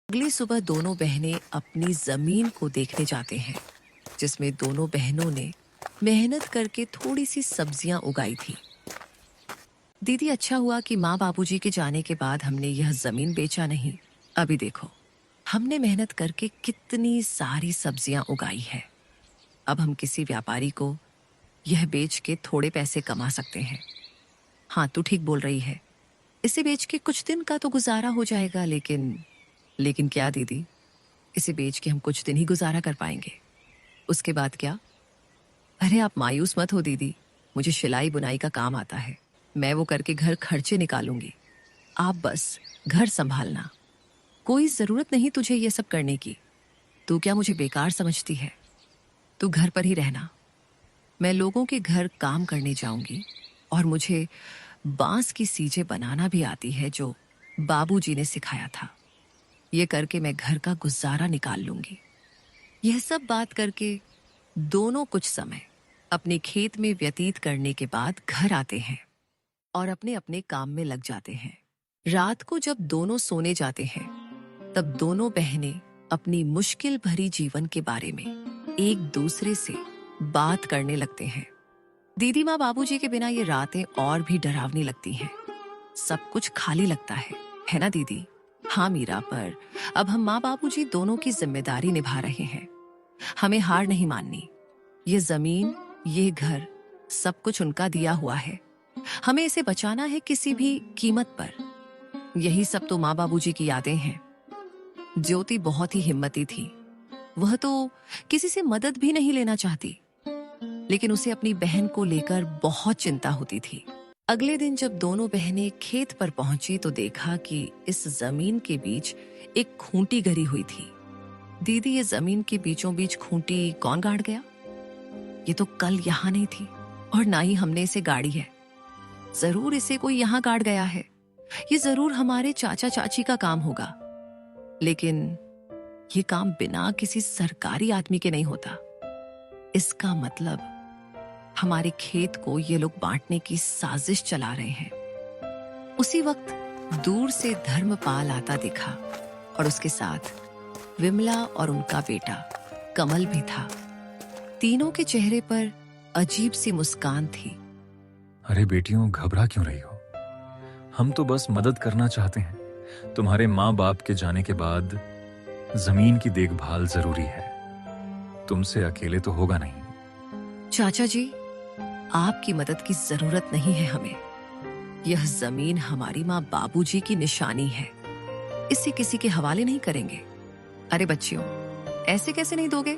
अगली सुबह दोनों बहनें अपनी जमीन को देखने जाते हैं, जिसमें दोनों बहनों ने मेहनत करके थोड़ी सी सब्जियां उगाई थी। दीदी, अच्छा हुआ कि माँ बाबूजी के जाने के बाद हमने यह जमीन बेचा नहीं। अभी देखो, हमने मेहनत करके कितनी सारी सब्जियां उगाई है। अब हम किसी व्यापारी को यह बेच के थोड़े पैसे कमा सकते हैं। हाँ, तू ठीक बोल रही है। इसे बेच के कुछ दिन का तो गुजारा हो जाएगा, लेकिन लेकिन क्या दीदी, इसे बेच के हम कुछ दिन ही गुजारा कर पाएंगे। उसके बाद क्या? अरे आप मायूस मत हो दीदी, मुझे सिलाई बुनाई का काम आता है। मैं वो करके घर खर्चे निकालूंगी। आप बस घर संभालना। कोई जरूरत नहीं तुझे ये सब करने की। तू क्या मुझे बेकार समझती है? तू घर पर ही रहना। मैं लोगों के घर काम करने जाऊंगी, और मुझे बांस की सीजें बनाना भी आती है, जो बाबूजी ने सिखाया था। ये करके मैं घर का गुजारा निकाल लूंगी। यह सब बात करके दोनों कुछ समय अपने खेत में व्यतीत करने के बाद घर आते हैं और अपने अपने काम में लग जाते हैं। रात को जब दोनों सोने जाते हैं, तब दोनों बहनें अपनी मुश्किल भरी जीवन के बारे में एक दूसरे से बात करने लगते हैं। दीदी, माँ बाबूजी के बिना ये रातें और भी डरावनी लगती हैं। सब कुछ खाली लगता है ना दीदी? हाँ मीरा, पर अब हम माँ बाबूजी दोनों की जिम्मेदारी निभा रहे हैं। हमें हार नहीं माननी। ये जमीन, ये घर, सब कुछ उनका दिया हुआ है। हमें इसे बचाना है किसी भी कीमत पर। यही सब तो माँ बाबूजी की यादें हैं। ज्योति बहुत ही हिम्मती थी। वह तो किसी से मदद भी नहीं लेना चाहती, लेकिन उसे अपनी बहन को लेकर बहुत चिंता होती थी। अगले दिन जब दोनों बहनें खेत पर पहुंची, तो देखा कि इस जमीन के बीच एक खूंटी गड़ी हुई थी। दीदी, ये जमीन के बीचों बीच खूंटी कौन गाड़ गया? ये तो कल यहाँ नहीं थी, और ना ही हमने इसे गाड़ी है। जरूर इसे कोई यहाँ गाड़ गया है। ये जरूर हमारे चाचा चाची का काम होगा। लेकिन ये काम बिना किसी सरकारी आदमी के नहीं होता। इसका मतलब हमारे खेत को ये लोग बांटने की साजिश चला रहे हैं। उसी वक्त दूर से धर्मपाल आता दिखा, और उसके साथ विमला और उनका बेटा कमल भी था। तीनों के चेहरे पर अजीब सी मुस्कान थी। अरे बेटियों, घबरा क्यों रही हो? हम तो बस मदद करना चाहते हैं। तुम्हारे माँ बाप के जाने के बाद जमीन की देखभाल जरूरी है। तुमसे अकेले तो होगा नहीं। चाचा जी, आपकी मदद की जरूरत नहीं है हमें। यह जमीन हमारी माँ बाबूजी की निशानी है। इसे किसी के हवाले नहीं करेंगे। अरे बच्चियों, ऐसे कैसे नहीं दोगे?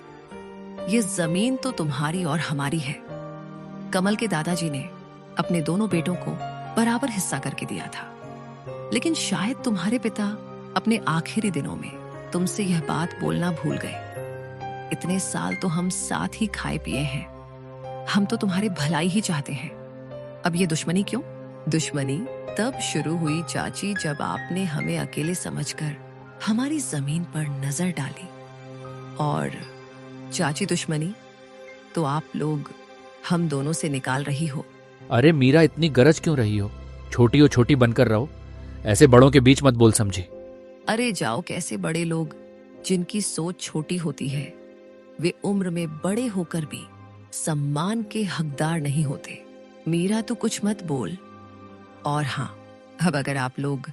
ये जमीन तो तुम्हारी और हमारी है। कमल के दादाजी ने अपने दोनों बेटों को बराबर हिस्सा करके दिया था, लेकिन शायद तुम्हारे पिता अपने आखिरी दिनों में तुमसे यह बात बोलना भूल गए। इतने साल तो हम साथ ही खाए पिए हैं। हम तो तुम्हारे भलाई ही चाहते हैं। अब ये दुश्मनी क्यों? दुश्मनी तब शुरू हुई चाची, जब आपने हमें अकेले समझकर हमारी जमीन पर नजर डाली। और चाची, दुश्मनी तो आप लोग हम दोनों से निकाल रही हो। अरे मीरा, इतनी गरज क्यों रही हो? छोटी हो छोटी बनकर रहो। ऐसे बड़ों के बीच मत बोल समझी। अरे जाओ, कैसे बड़े लोग जिनकी सोच छोटी होती है, वे उम्र में बड़े होकर भी सम्मान के हकदार नहीं होते। मीरा, तो कुछ मत बोल। और हाँ, अब अगर आप लोग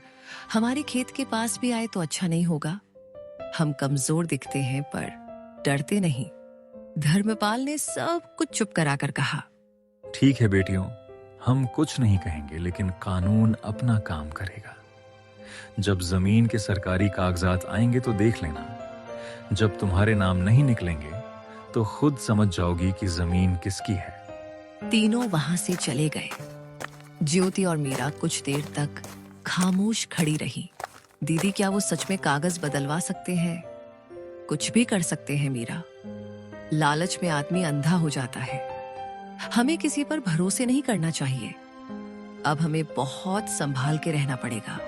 हमारे खेत के पास भी आए तो अच्छा नहीं होगा। हम कमजोर दिखते हैं, पर डरते नहीं। धर्मपाल ने सब कुछ चुप कराकर कहा। ठीक है बेटियों, हम कुछ नहीं कहेंगे, लेकिन कानून अपना काम करेगा। जब जमीन के सरकारी कागजात आएंगे तो देख लेना। जब तुम्हारे नाम नहीं निकलेंगे तो खुद समझ जाओगी कि जमीन किसकी है। तीनों वहां से चले गए। ज्योति और मीरा कुछ देर तक खामोश खड़ी रही। दीदी, क्या वो सच में कागज बदलवा सकते हैं? कुछ भी कर सकते हैं मीरा। लालच में आदमी अंधा हो जाता है। हमें किसी पर भरोसे नहीं करना चाहिए। अब हमें बहुत संभाल के रहना पड़ेगा।